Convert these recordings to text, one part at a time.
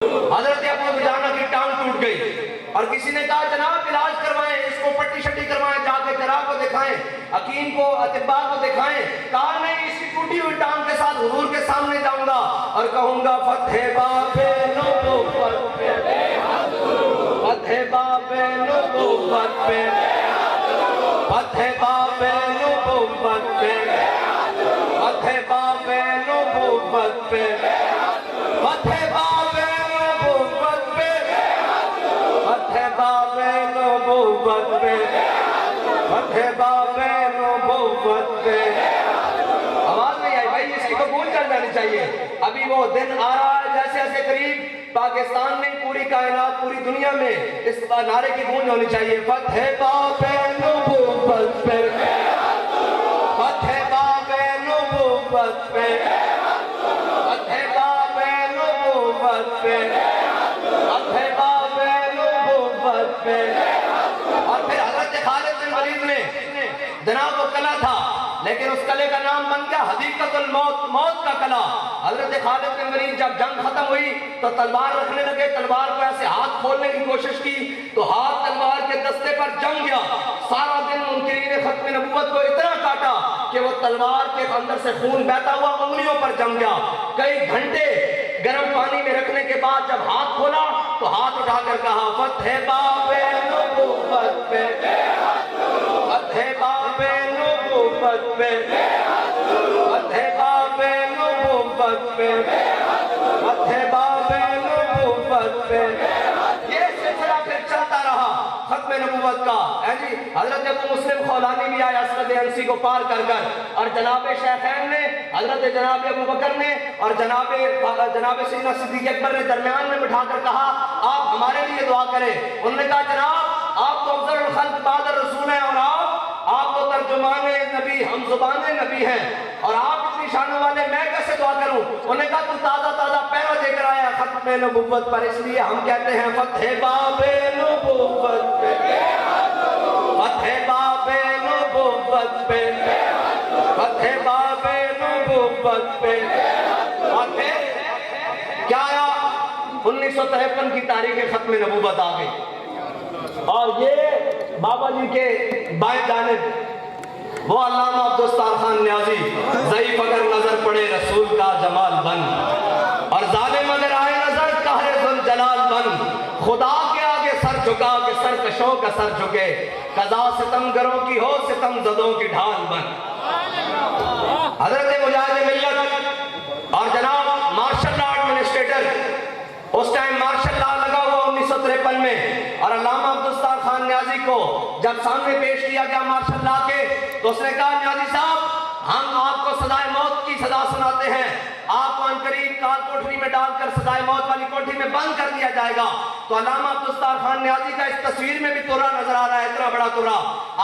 حضرت ابو دجانہ کی ٹانگ ٹوٹ گئی اور کسی نے کہا جناب علاج کروائیں، اس کو پٹی شٹی کروائیں، جا کے جراح کو دکھائیں، حکیم کو، اطباء کو دکھائیں۔ کہا نہیں، اس کی ٹوٹی ہوئی ٹانگ کے ساتھ حضور کے سامنے جاؤں گا اور کہوں گا فتح باب نبوت پہ، فتح باب نبوت پہ، فتح باب نبوت پہ، فتح باب نبوت پہ، فتح باب نبوت پہ، فتح باب نبوت پہ، فتح باب نبوت پہ۔ آواز نہیں آئی بھائی، اس کی قبول چل جانی چاہیے۔ ابھی وہ دن آ رہا ہے جیسے ایسے قریب پاکستان میں، پوری کائنات، پوری دنیا میں اس نعرے کی گونج ہونی چاہیے، فتح باب نبوت پہ، فتح باب نبوت پہ، فتح باب نبوت پہ، فتح باب نبوت پہ۔ اور پھر حضرت خالد بن ولید نے، جناب وہ قلعہ تھا لیکن اس قلعے کا نام بن گیا حدیقۃ الموت، موت کا قلعہ۔ حضرت خالد بن ولید جب جنگ ختم ہوئی تو تلوار رکھنے لگے، تلوار کو ایسے ہاتھ کھولنے کی کوشش کی تو ہاتھ تلوار کے دستے پر جم گیا۔ سارا دن منکرین ختم نبوت کو اتنا کاٹا کہ وہ تلوار کے اندر سے خون بہتا ہوا انگلیوں پر جم گیا۔ کئی گھنٹے گرم پانی میں رکھنے کے بعد جب ہاتھ کھولا تو ہاتھ اٹھا کر کہا فتح باب نبوت پہ، فتح باب نبوت پہ، فتح باب نبوت پہ، فتح باب نبوت پہ۔ یہ سلسلہ پھر چلتا رہا ختم نبوت کا۔ جی حضرت ابو مسلم خولانی بھی آیا اسود انسی کو پار کر کر، اور جناب شیخین نے، حضرت جناب ابو بکر نے اور جناب سیدنا صدیق اکبر نے درمیان میں بٹھا کر کہا آپ ہمارے لیے دعا کریں۔ انہوں نے کہا جناب آپ تو افضل الخلق بعد الرسول ہیں، اور آپ تو ترجمان نبی، ہم زبان نبی ہیں، اور آپ اتنی شانوں والے، میں کیسے دعا کروں؟ انہوں نے کہا تو تازہ تازہ پیرا دے کر آیا ختم نبوت پر، اس لیے ہم کہتے ہیں فتح باب نبوت پہ، فتح باب نبوت پہ، فتح باب نبوت پہ۔ اور پھر کیا آیا؟ 1953 کی تاریخ ختم نبوت آ گئی، اور یہ بابا جی کے بائیں جانب وہ علامہ عبدالستار خان نیازی، ضعیف اگر نظر پڑے رسول کا جمال بن، اور ظالم اگر آئے نظر قہر ذوالجلال بن، خدا کے آگے سر جھکا کہ سرکشوں کا سر جھکے، قضا ستم گروں کی ہو ستم زدوں کی ڈھال بن۔ حضرت مجاہد ملت اور جناب مارشل لا ایڈمنسٹریٹر، اس ٹائم مارشل لا لگا ہوا 1953 میں، اور علامہ عبدالستار خان نیازی کو جب سامنے پیش کیا گیا مارشل لا کے تو اس نے کہا نیازی صاحب ہم آپ کو سزائے موت کی سزا سناتے ہیں، آپ کو عنقریب کال کوٹری میں ڈال کر سزائے موت والی کوٹری میں بند کر دیا جائے گا۔ تو علامہ عبدالستار خان نیازی کا اس تصویر میں بھی تورا نظر آ رہا ہے، اتنا بڑا تورا،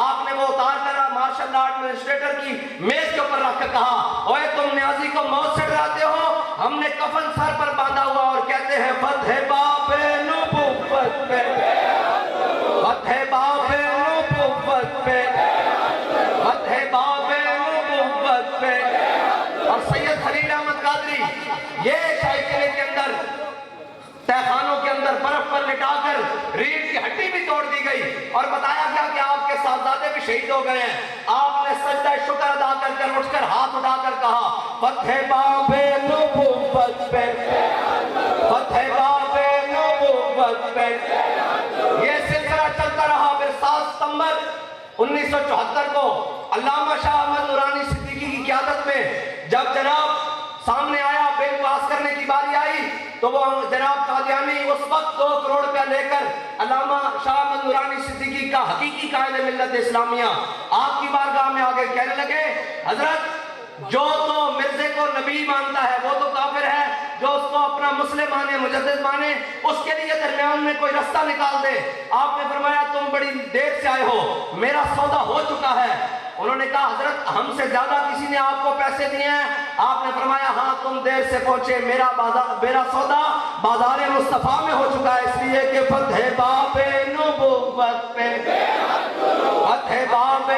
آپ نے وہ اتار کر مارشل لا ایڈمنسٹریٹر کی میز کے اوپر رکھ کر کہا اوے تم نیازی کو موت سے ڈراتے ہو، ہم نے کفن سر پر باندھا ہوا اور کہتے ہیں فتح باب نبوت پہ، فتح باب نبوت پہ، فتح باب نبوت پہ۔ اور سید خلیل احمد قادری یہ شاہی قلعے کے اندر، تہ خانوں کے اندر برف پر لٹا کر ریڑھ کی ہڈی بھی توڑ دی گئی اور بتایا گیا کہ آپ کے صاحبزادے بھی شہید ہو گئے ہیں۔ آپ نے سجدہ شکر ادا کر اٹھ کر ہاتھ اٹھا کر کہا فتح باب نبوت پہ، فتح باب نبوت پہ۔ یہ سلسلہ چلتا رہا۔ پھر 7 ستمبر 1974 کو علامہ شاہ احمد نورانی صدیقی کی قیادت میں جب جناب سامنے آیا، بل پاس کرنے کی باری آئی تو وہ جناب قادیانی اس وقت 2 کروڑ روپیہ لے کر علامہ شاہ احمد نورانی صدیقی کا حقیقی قائد ملت اسلامیہ آپ کی بارگاہ میں آگے کہنے لگے حضرت جو تو مرزے کو نبی مانتا ہے وہ تو کافر ہے، جو اس کو اپنا مسلم مانے، مجدد مانے، اس کے لیے درمیان میں کوئی رستہ نکال دے۔ آپ نے فرمایا تم بڑی دیر سے آئے ہو، میرا سودا ہو چکا ہے۔ انہوں نے کہا حضرت ہم سے زیادہ کسی نے آپ کو پیسے دیے ہیں؟ آپ نے فرمایا ہاں تم دیر سے پہنچے، میرا سودا بازار مصطفیٰ میں ہو چکا ہے، اس لیے کہ فتح باب نبوت پہ، فتح باب